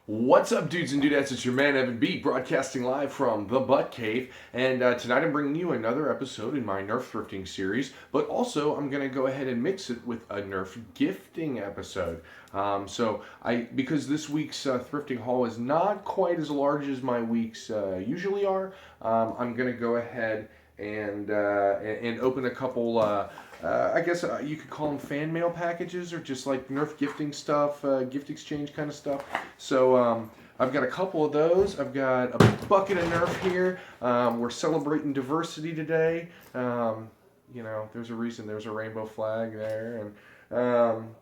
What's up, dudes and dudettes? It's your man Evan B, broadcasting live from the Butt Cave, and tonight I'm bringing you another episode in my Nerf thrifting series, but also I'm going to go ahead and mix it with a Nerf gifting episode. Because this week's thrifting haul is not quite as large as my weeks usually are, I'm going to go ahead and open a couple, you could call them fan mail packages or just like Nerf gifting stuff, gift exchange kind of stuff. So I've got a couple of those. I've got a bucket of Nerf here. We're celebrating diversity today. There's a reason there's a rainbow flag there. We'll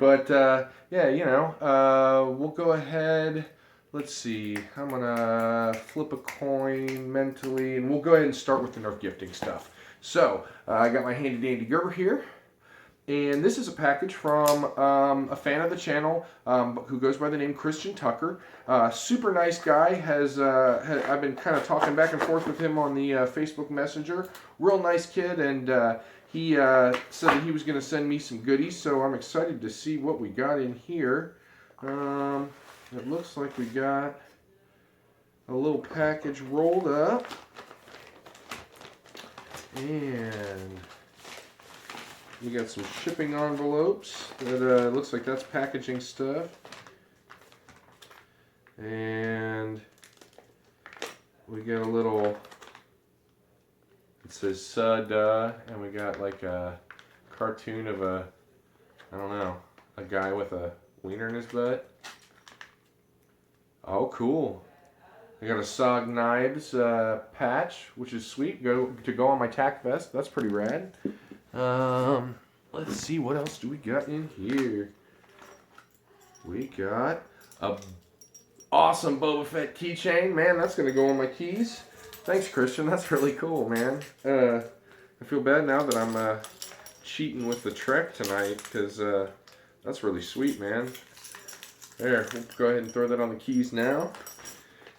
go ahead. Let's see, I'm gonna flip a coin mentally, and we'll go ahead and start with the Nerf gifting stuff. So, I got my handy dandy Gerber here, and this is a package from a fan of the channel who goes by the name Christian Tucker. Super nice guy. I've been kind of talking back and forth with him on the Facebook Messenger. Real nice kid, and he said that he was going to send me some goodies, so I'm excited to see what we got in here. It looks like we got a little package rolled up, and we got some shipping envelopes. That looks like that's packaging stuff, and we got a little. It says "Duh," and we got like a cartoon of a guy with a wiener in his butt. Oh, cool. I got a SOG Knives patch, which is sweet, to go on my tack vest. That's pretty rad. Let's see, what else do we got in here? We got a awesome Boba Fett keychain. Man, that's going to go on my keys. Thanks, Christian. That's really cool, man. I feel bad now that I'm cheating with the Trek tonight, because that's really sweet, man. There, we'll go ahead and throw that on the keys now.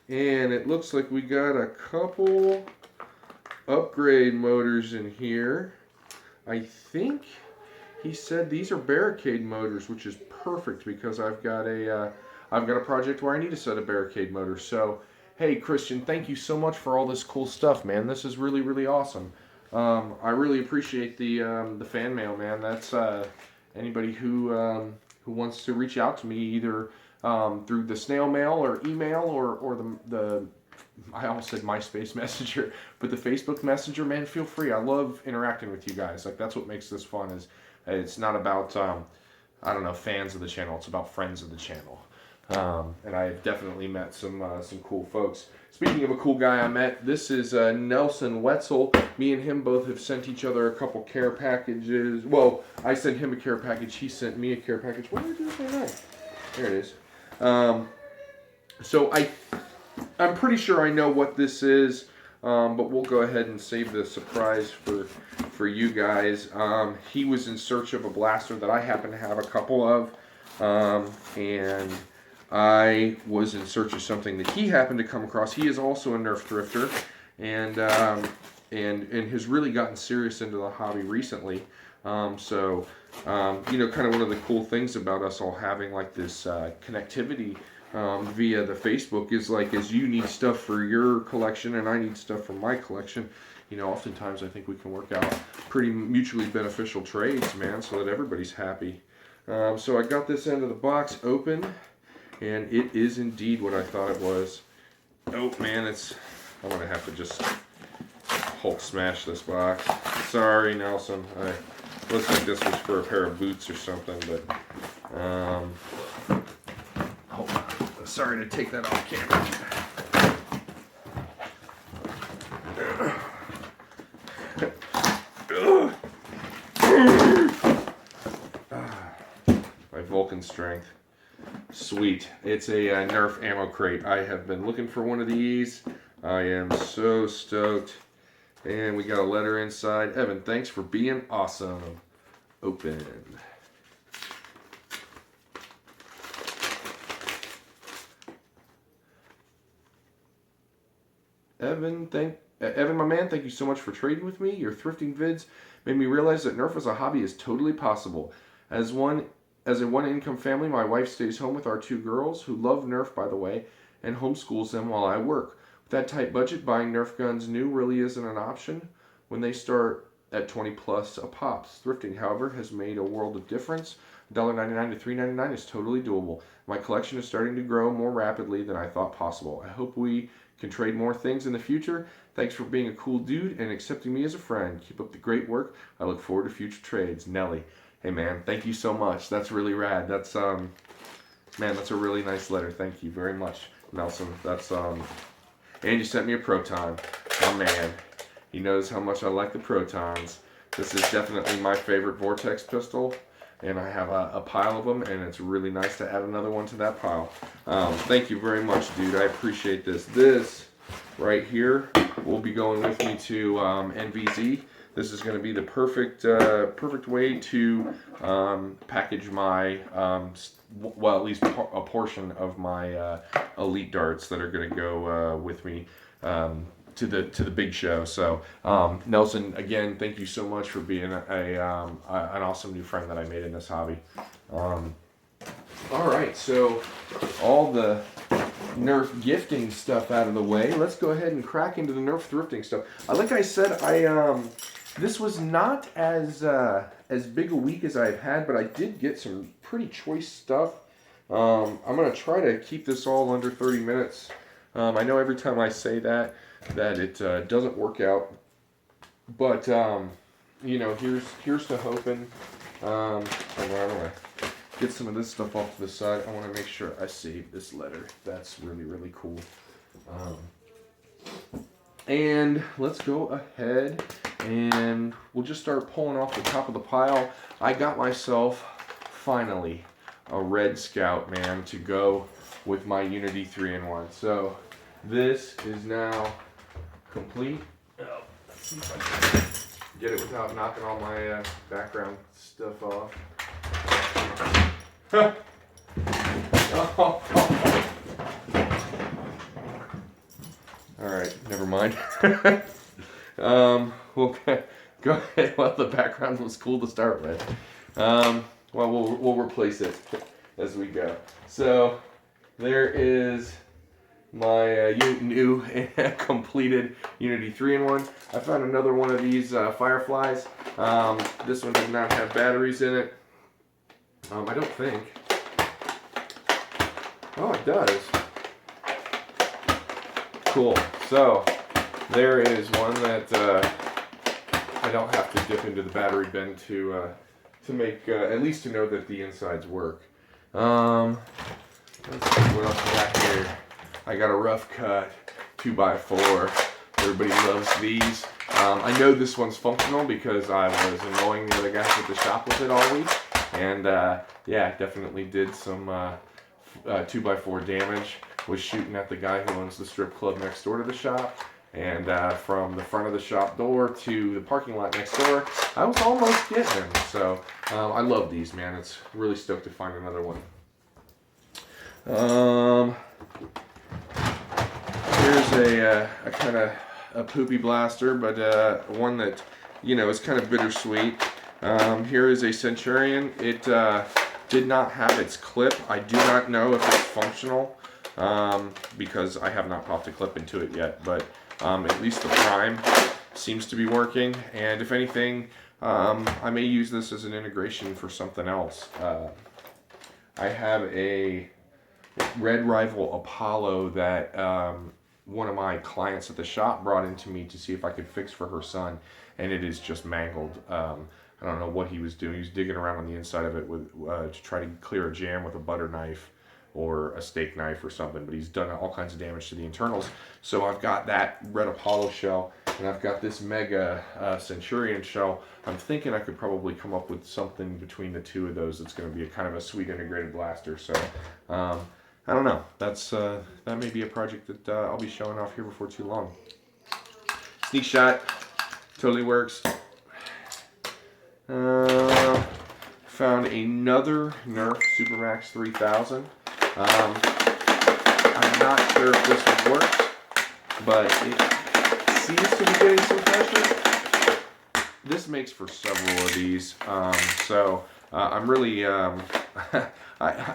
And it looks like we got a couple upgrade motors in here. I think he said these are barricade motors, which is perfect because I've got a project where I need a set of barricade motors. So, hey, Christian, thank you so much for all this cool stuff, man. This is really, really awesome. I really appreciate the fan mail, man. That's anybody who wants to reach out to me either through the snail mail or email or the I almost said MySpace Messenger, but the Facebook Messenger, man, feel free. I love interacting with you guys. Like, that's what makes this fun. Is it's not about fans of the channel. It's about friends of the channel. And I've definitely met some cool folks. Speaking of a cool guy I met, this is Nelson Wetzel. Me and him both have sent each other a couple care packages. Well, I sent him a care package. He sent me a care package. What did I do with my knife? There it is. So I'm pretty sure I know what this is, but we'll go ahead and save the surprise for you guys. He was in search of a blaster that I happen to have a couple of, and I was in search of something that he happened to come across. He is also a Nerf thrifter, and has really gotten serious into the hobby recently. Kind of one of the cool things about us all having like this connectivity via the Facebook is like, as you need stuff for your collection and I need stuff for my collection, oftentimes I think we can work out pretty mutually beneficial trades, man, so that everybody's happy. So I got this end of the box open, and it is indeed what I thought it was. Oh man, I'm gonna have to just Hulk smash this box. Sorry, Nelson. Looks like this was for a pair of boots or something, but hold on. Sorry to take that off camera. My Vulcan strength. Sweet. It's a Nerf ammo crate. I have been looking for one of these. I am so stoked. And we got a letter inside. Evan, thanks for being awesome. Open. Evan, my man, thank you so much for trading with me. Your thrifting vids made me realize that Nerf as a hobby is totally possible. As one As a one-income family, my wife stays home with our 2 girls, who love Nerf, by the way, and homeschools them while I work. With that tight budget, buying Nerf guns new really isn't an option when they start at 20 plus a pop. Thrifting, however, has made a world of difference. $1.99 to $3.99 is totally doable. My collection is starting to grow more rapidly than I thought possible. I hope we can trade more things in the future. Thanks for being a cool dude and accepting me as a friend. Keep up the great work. I look forward to future trades. Nelly. Hey man, thank you so much. That's really rad. That's man, that's a really nice letter. Thank you very much, Nelson. That's and you sent me a proton. My man. He knows how much I like the protons. This is definitely my favorite Vortex pistol, and I have a pile of them, and it's really nice to add another one to that pile. Thank you very much, dude. I appreciate this. This right here will be going with me to NVZ. This is going to be the perfect way to package my, well, at least a portion of my elite darts that are going to go with me to the big show. So Nelson, again, thank you so much for being an awesome new friend that I made in this hobby. All right, so all the Nerf gifting stuff out of the way, let's go ahead and crack into the Nerf thrifting stuff. Like I said, this was not as big a week as I've had, but I did get some pretty choice stuff. I'm gonna try to keep this all under 30 minutes. I know every time I say that it doesn't work out, but you know, here's to hoping. I'm gonna get some of this stuff off to the side. I want to make sure I save this letter. That's really cool. And let's go ahead and we'll just start pulling off the top of the pile. I got myself finally a Red Scout, man, to go with my Unity 3-in-1. So this is now complete. Oh, let's see if I can get it without knocking all my background stuff off. Alright, never mind. We'll go ahead. Well, the background was cool to start with. Well, we'll replace it as we go. So there is my new completed Unity 3-in-1. I found another one of these Fireflies. This one did not have batteries in it. I don't think. Oh, it does. Cool. So there is one that I don't have to dip into the battery bin to make at least to know that the insides work. Let's see what else we got here. I got a rough cut 2x4. Everybody loves these. I know this one's functional because I was annoying the other guys at the shop with it all week, and yeah, definitely did some 2x4 damage. Was shooting at the guy who owns the strip club next door to the shop, and from the front of the shop door to the parking lot next door, I was almost getting him. So I love these, man. It's really stoked to find another one. Here's a kind of a poopy blaster, but one that, you know, is kind of bittersweet. Here is a Centurion. It did not have its clip. I do not know if it's functional because I have not popped a clip into it yet, but at least the prime seems to be working, and if anything, I may use this as an integration for something else. I have a Red Rival Apollo that one of my clients at the shop brought into me to see if I could fix for her son, and it is just mangled. I don't know what he was doing. He was digging around on the inside of it with to try to clear a jam with a butter knife or a steak knife or something, but he's done all kinds of damage to the internals. So I've got that Red Apollo shell, and I've got this Mega Centurion shell. I'm thinking I could probably come up with something between the two of those that's going to be a kind of a sweet integrated blaster. So I don't know. That's that may be a project that I'll be showing off here before too long. Sneak shot, totally works. Found another Nerf Supermax 3000. I'm not sure if this one works, but it seems to be getting some pressure. This makes for several of these, so I'm really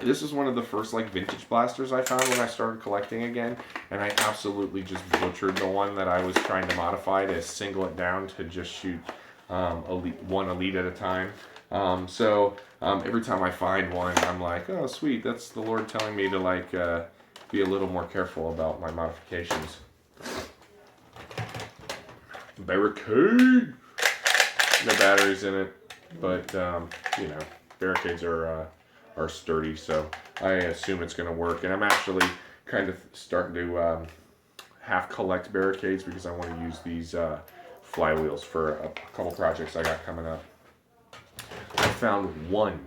This is one of the first like vintage blasters I found when I started collecting again, and I absolutely just butchered the one that I was trying to modify to single it down to just shoot one elite at a time. Every time I find one, I'm like, oh sweet, that's the Lord telling me to like be a little more careful about my modifications. Barricade! No batteries in it, but you know, barricades are sturdy, so I assume it's going to work. And I'm actually kind of starting to half collect barricades because I want to use these flywheels for a couple projects I got coming up. I found one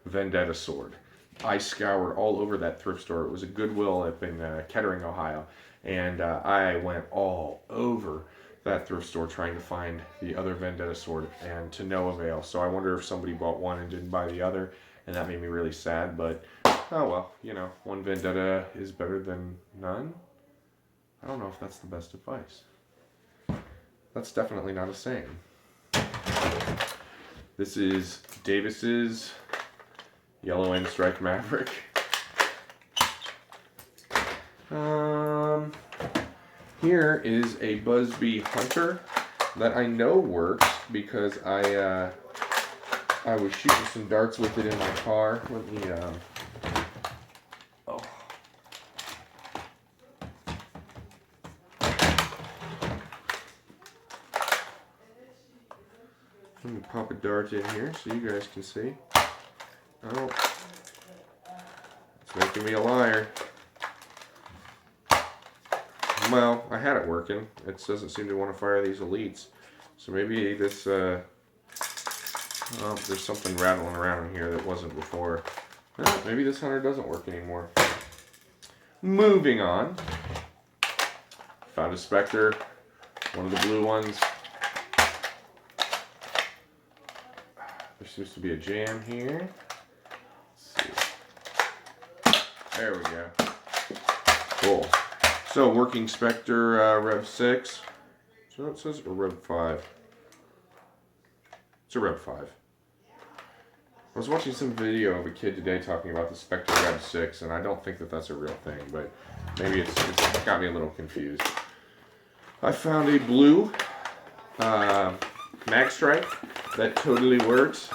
Vendetta sword. I scoured all over that thrift store. It was a Goodwill up in Kettering, Ohio, and I went all over that thrift store trying to find the other Vendetta sword, and to no avail. So I wonder if somebody bought one and didn't buy the other, and that made me really sad. But oh well, you know, one Vendetta is better than none. I don't know if that's the best advice. That's definitely not a saying. This is Davis's Yellow End Strike Maverick. Here is a Busby Hunter that I know works because I was shooting some darts with it in my car. Let me Let me pop a dart in here so you guys can see. Oh, it's making me a liar. Well, I had it working. It doesn't seem to want to fire these elites. So maybe this, well, there's something rattling around in here that wasn't before. Well, maybe this hunter doesn't work anymore. Moving on. Found a Spectre, one of the blue ones. There seems to be a jam here. Let's see. There we go. Cool. So, working Spectre Rev 6. So it says or Rev 5. It's a Rev 5. I was watching some video of a kid today talking about the Spectre Rev 6, and I don't think that that's a real thing, but maybe it's got me a little confused. I found a blue mag strike that totally works.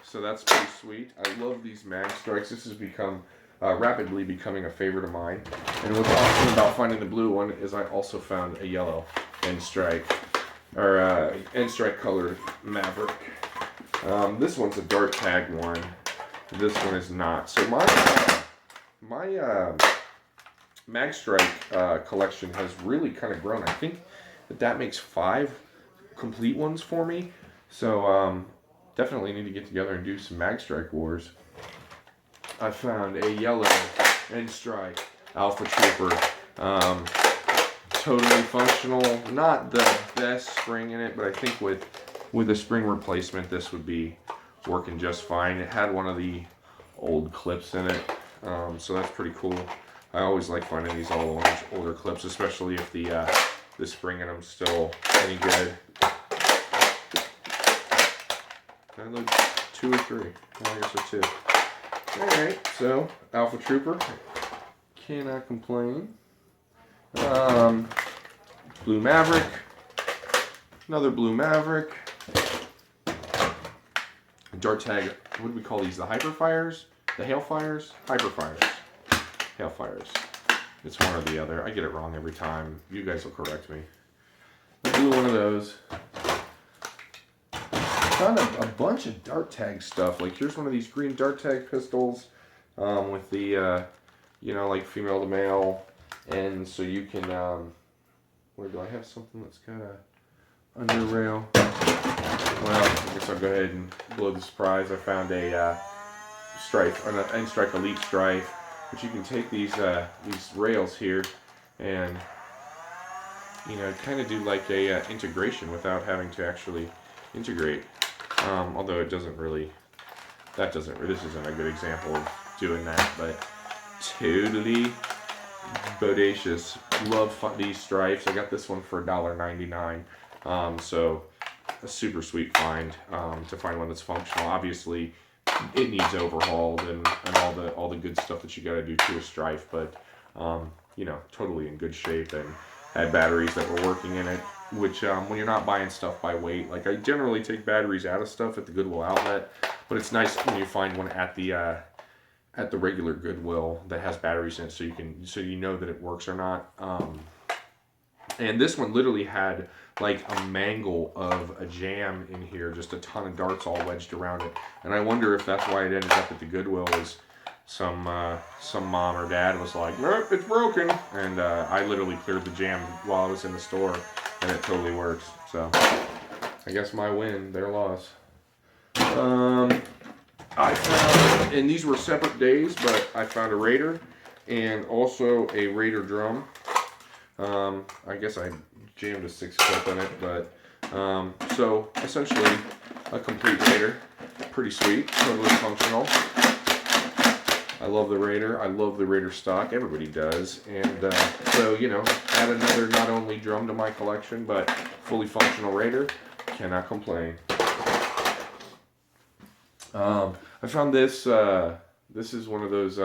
So that's pretty sweet. I love these mag strikes. This has become rapidly becoming a favorite of mine. And what's awesome about finding the blue one is I also found a yellow end strike, or end strike colored Maverick. This one's a dart tag one. This one is not. So my mag strike collection has really kind of grown. I think that makes 5 complete ones for me. So definitely need to get together and do some mag strike wars. I found a yellow end strike Alpha Trooper. Totally functional. Not the best spring in it, but I think with a spring replacement, this would be working just fine. It had one of the old clips in it, so that's pretty cool. I always like finding these older clips, especially if the spring in them's still any good. Can I load 2 or 3? I guess it's 2. Alright, so Alpha Trooper. Cannot complain. Blue Maverick. Another Blue Maverick. Dart tag, what do we call these? The Hyperfires? The Hailfires? Hyperfires. Hailfires. It's one or the other. I get it wrong every time. You guys will correct me. I blew one of those. Found a bunch of dart tag stuff. Like here's one of these green dart tag pistols with the, you know, like female to male. And so you can, where do I have something that's got a under rail? Well, I guess I'll go ahead and blow the surprise. I found a strife, an end strike elite strife, but you can take these rails here and, you know, kind of do like a integration without having to actually integrate. Although it doesn't really, this isn't a good example of doing that, but totally bodacious. Love these stripes. I got this one for $1.99. So a super sweet find to find one that's functional. Obviously, it needs overhauled and all the good stuff that you got to do to a Strife, but you know, totally in good shape and had batteries that were working in it. Which when you're not buying stuff by weight, like I generally take batteries out of stuff at the Goodwill outlet, but it's nice when you find one at the regular Goodwill that has batteries in it, so you know that it works or not. And this one literally had like a mangle of a jam in here, just a ton of darts all wedged around it. And I wonder if that's why it ended up at the Goodwill, is some mom or dad was like, nope, it's broken. And I literally cleared the jam while I was in the store, and it totally works. So I guess my win, their loss. I found, and these were separate days, but I found a Raider and also a Raider drum. I guess I jammed a 6-clip in it, but so essentially a complete Raider. Pretty sweet, totally functional. I love the Raider. I love the Raider stock. Everybody does. And so, you know, add another not only drum to my collection, but fully functional Raider. Cannot complain. I found this. This is one of those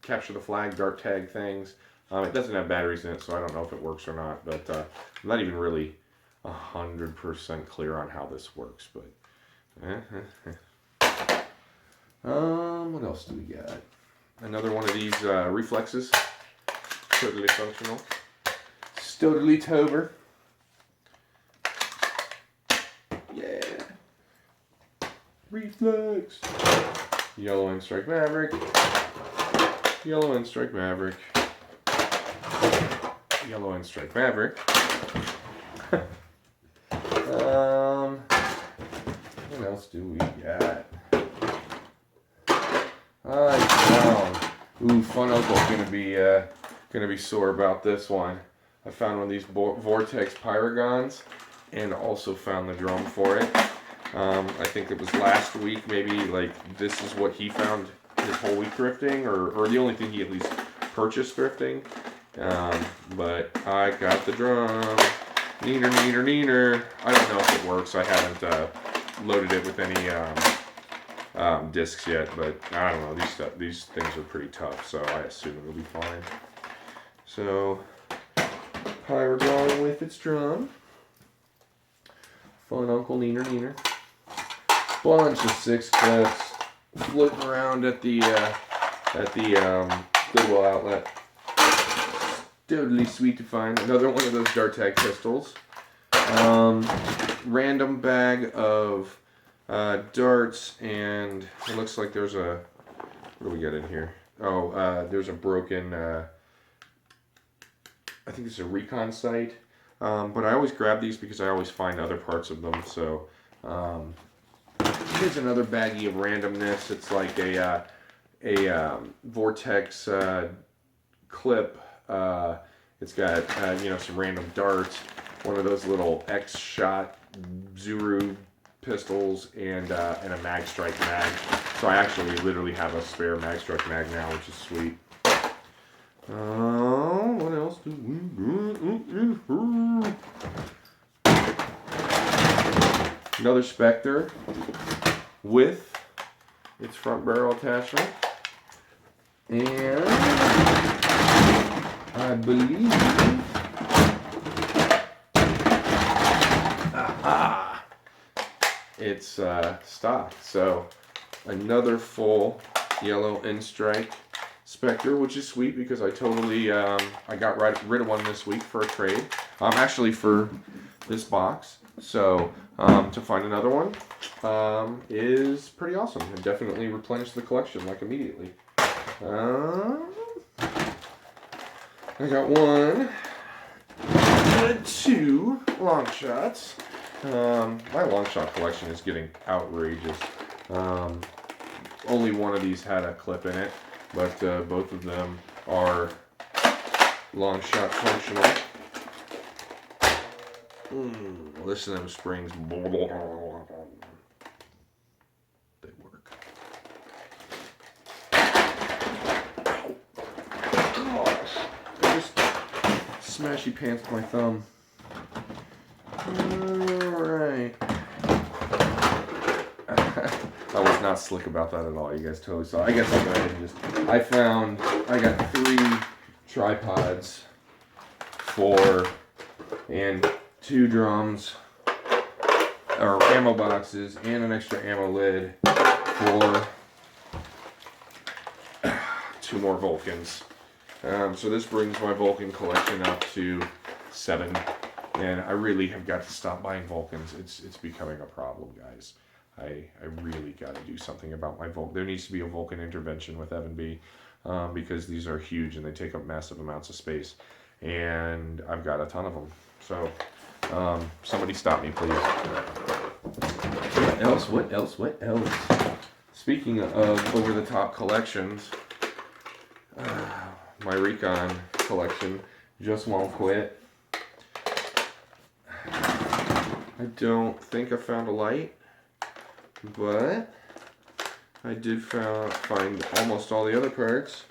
capture the flag dart tag things. It doesn't have batteries in it, so I don't know if it works or not. But I'm not even really 100% clear on how this works. But what else do we got? Another one of these reflexes. Totally functional. Totally tover. Yeah. Reflex. Yellow and Strike Maverick. Yellow and Strike Maverick. Yellow and Strike Maverick. What else do we got? Ooh, Fun Uncle's gonna be sore about this one. I found one of these Vortex Pyragons, and also found the drum for it. I think it was last week, maybe, like, this is what he found his whole week thrifting, or the only thing he at least purchased thrifting. But I got the drum. Neener, neener, neener. I don't know if it works. I haven't loaded it with any discs yet, but I don't know. These things are pretty tough, so I assume it'll be fine. So, Pyragon with its drum. Fun Uncle Neener Neener. Bunch of 6-clips floating around at the Goodwill outlet. Totally sweet to find. Another one of those dart tag pistols. Random bag of darts, and it looks like there's a, what do we got in here? Oh, there's a broken, I think it's a recon sight. But I always grab these because I always find other parts of them. So here's another baggie of randomness. It's like a Vortex clip. It's got you know, some random darts, one of those little X-Shot Zuru pistols, and a Mag Strike mag. So I actually literally have a spare Mag Strike mag now, which is sweet. What else do we got? Another Spectre with its front barrel attachment, and I believe it's stock. So another full yellow and strike Spectre, which is sweet because I totally I got rid of one this week for a trade. Actually for this box. So to find another one is pretty awesome, and definitely replenish the collection like immediately. I got one, two long shots. My long shot collection is getting outrageous. Only one of these had a clip in it, but both of them are long shot functional. Listen to them springs. They work. Gosh, I just smashy pants my thumb. Alright. not slick about that at all. You guys totally saw. I guess I'll go ahead and just. I got 3 tripods, 4 and 2 drums, or ammo boxes, and an extra ammo lid for 2 more Vulcans. So this brings my Vulcan collection up to 7, and I really have got to stop buying Vulcans. It's becoming a problem, guys. I really got to do something about my Vulcan. There needs to be a Vulcan intervention with F&B, because these are huge and they take up massive amounts of space, and I've got a ton of them. So somebody stop me, please. What else? Speaking of over-the-top collections, my Recon collection just won't quit. I don't think I found a light, but I did find almost all the other parts.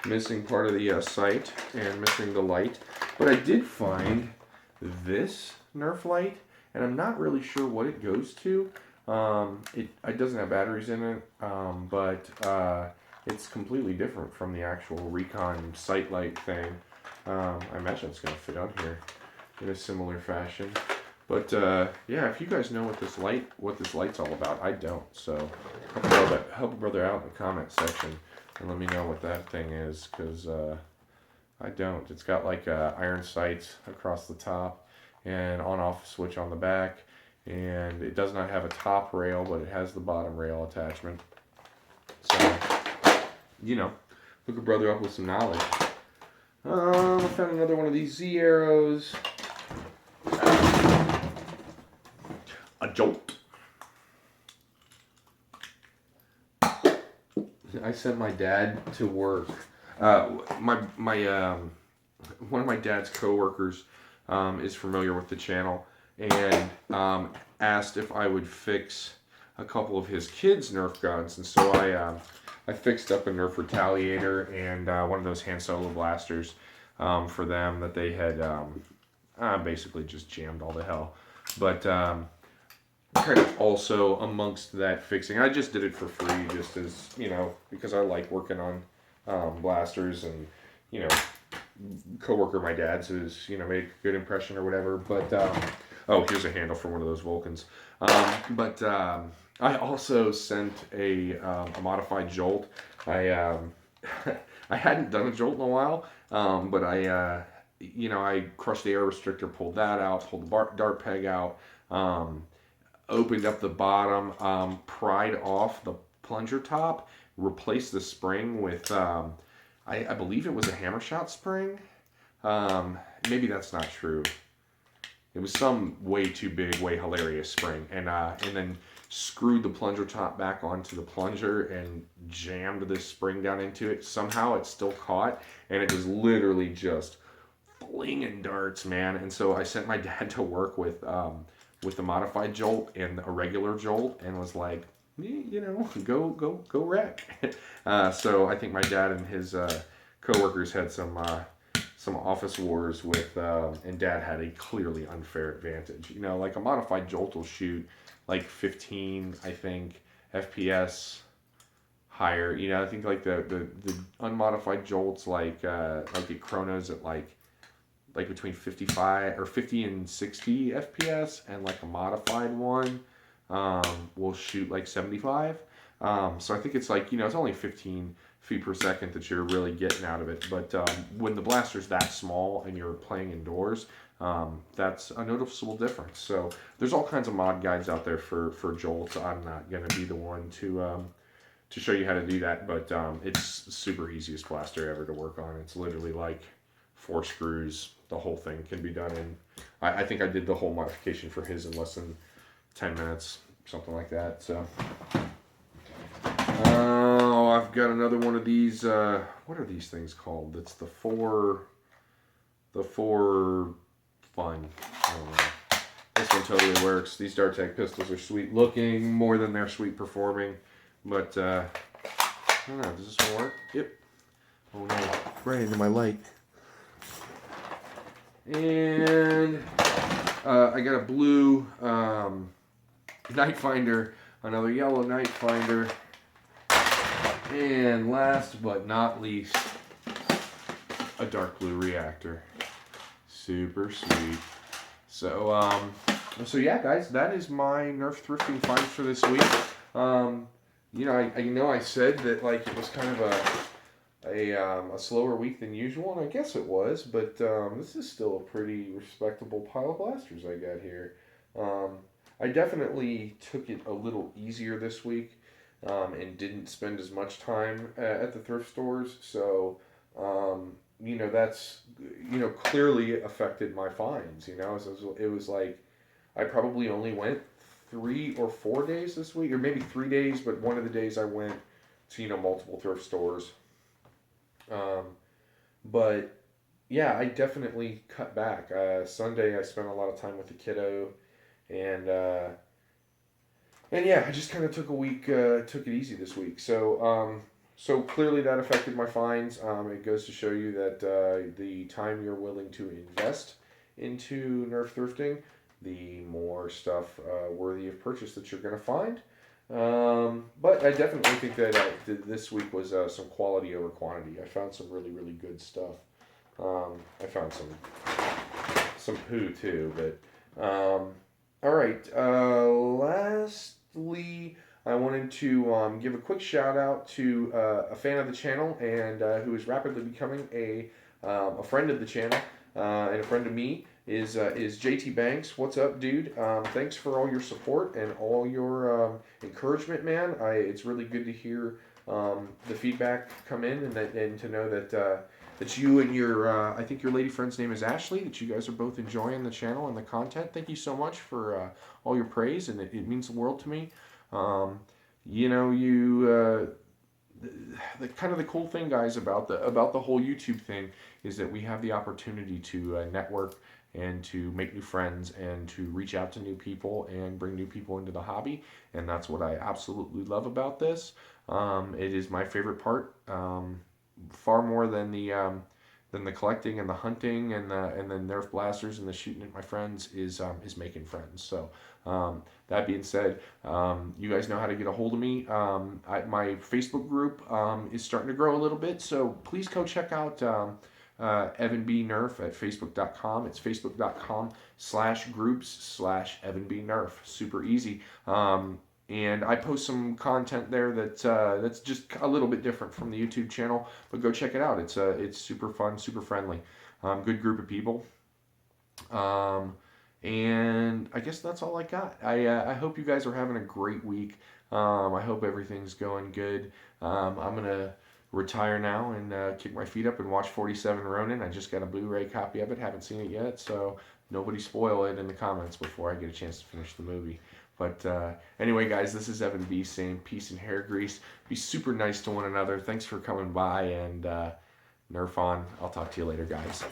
Missing part of the sight and missing the light. But I did find this Nerf light, and I'm not really sure what it goes to. It doesn't have batteries in it, but it's completely different from the actual Recon sight light thing. I imagine it's going to fit on here in a similar fashion. But yeah, if you guys know what this light's all about, I don't. So help a brother out in the comment section and let me know what that thing is, because I don't. It's got like iron sights across the top and on-off switch on the back, and it does not have a top rail, but it has the bottom rail attachment. So, you know, hook a brother up with some knowledge. I found another one of these Z arrows. A jolt. I sent my dad to work. One of my dad's coworkers is familiar with the channel, and asked if I would fix a couple of his kids' Nerf guns, and so I fixed up a Nerf Retaliator and one of those hand solo blasters for them that they had basically just jammed all to hell. But kind of also amongst that fixing, I just did it for free, just as, you know, because I like working on blasters, and, you know, coworker of my dad's who's, you know, made a good impression or whatever. But oh, here's a handle for one of those Vulcans. I also sent a modified jolt. I hadn't done a jolt in a while, but I crushed the air restrictor, pulled that out, pulled the dart peg out, opened up the bottom, pried off the plunger top, replaced the spring with, I believe it was a hammer shot spring. Maybe that's not true. It was some way too big, way hilarious spring, and then screwed the plunger top back onto the plunger and jammed this spring down into it. Somehow it still caught, and it was literally just flinging darts, man. And so I sent my dad to work with the modified jolt and a regular jolt, and was like, you know, go wreck. So I think my dad and his coworkers had some office wars with, and dad had a clearly unfair advantage. You know, like a modified jolt will shoot like 15, I think, FPS higher. You know, I think like the unmodified jolts like the chronos at like between 55 or 50 and 60 FPS, and like a modified one will shoot like 75. So I think it's like, you know, it's only 15 feet per second that you're really getting out of it. But when the blaster's that small and you're playing indoors, that's a noticeable difference. So there's all kinds of mod guides out there for jolts. I'm not going to be the one to show you how to do that, but it's the super easiest blaster ever to work on. It's literally like 4 screws. The whole thing can be done in, I think I did the whole modification for his in less than 10 minutes, something like that. So I've got another one of these, what are these things called? It's the four fun. I don't know. This one totally works. These Dart Tag pistols are sweet looking, more than they're sweet performing. But, I don't know, does this one work? Yep. Oh no, right into my light. And I got a blue night finder, another yellow night finder, And last but not least, a dark blue reactor. Super sweet. So, so yeah, guys, that is my Nerf thrifting finds for this week. You know, I know I said that like it was kind of a slower week than usual, and I guess it was, but this is still a pretty respectable pile of blasters I got here. I definitely took it a little easier this week, and didn't spend as much time at the thrift stores, so you know, that's, you know, clearly affected my finds. You know, it was like I probably only went 3 or 4 days this week, or maybe 3 days, but one of the days I went to, you know, multiple thrift stores. Um, but yeah, I definitely cut back. Sunday I spent a lot of time with the kiddo, and and yeah, I just kind of took a week, took it easy this week. So clearly that affected my finds. It goes to show you that the time you're willing to invest into Nerf thrifting, the more stuff worthy of purchase that you're going to find. But I definitely think that this week was some quality over quantity. I found some really, really good stuff. I found some poo too, but all right. Lastly, I wanted to give a quick shout out to a fan of the channel and who is rapidly becoming a friend of the channel and a friend of me is JT Banks. What's up, dude? Thanks for all your support and all your encouragement, man. It's really good to hear the feedback come in, and to know that you and your I think your lady friend's name is Ashley, that you guys are both enjoying the channel and the content. Thank you so much for all your praise, and it means the world to me. You know, the kind of the cool thing, guys, about the whole YouTube thing is that we have the opportunity to network and to make new friends and to reach out to new people and bring new people into the hobby, and that's what I absolutely love about this. It is my favorite part, far more than the collecting and the hunting and the Nerf blasters and the shooting at my friends is making friends. So that being said, you guys know how to get a hold of me. My Facebook group is starting to grow a little bit, so please go check out Evan B. Nerf at facebook.com. It's facebook.com/groups/Evan B. Nerf. Super easy. And I post some content there that's just a little bit different from the YouTube channel, but go check it out. It's super fun, super friendly, good group of people. And I guess that's all I got. I hope you guys are having a great week. I hope everything's going good. I'm gonna retire now and kick my feet up and watch 47 Ronin. I just got a Blu-ray copy of it. Haven't seen it yet, so nobody spoil it in the comments before I get a chance to finish the movie. But anyway, guys, this is Evan B saying peace and hair grease. Be super nice to one another. Thanks for coming by, and Nerf on. I'll talk to you later, guys.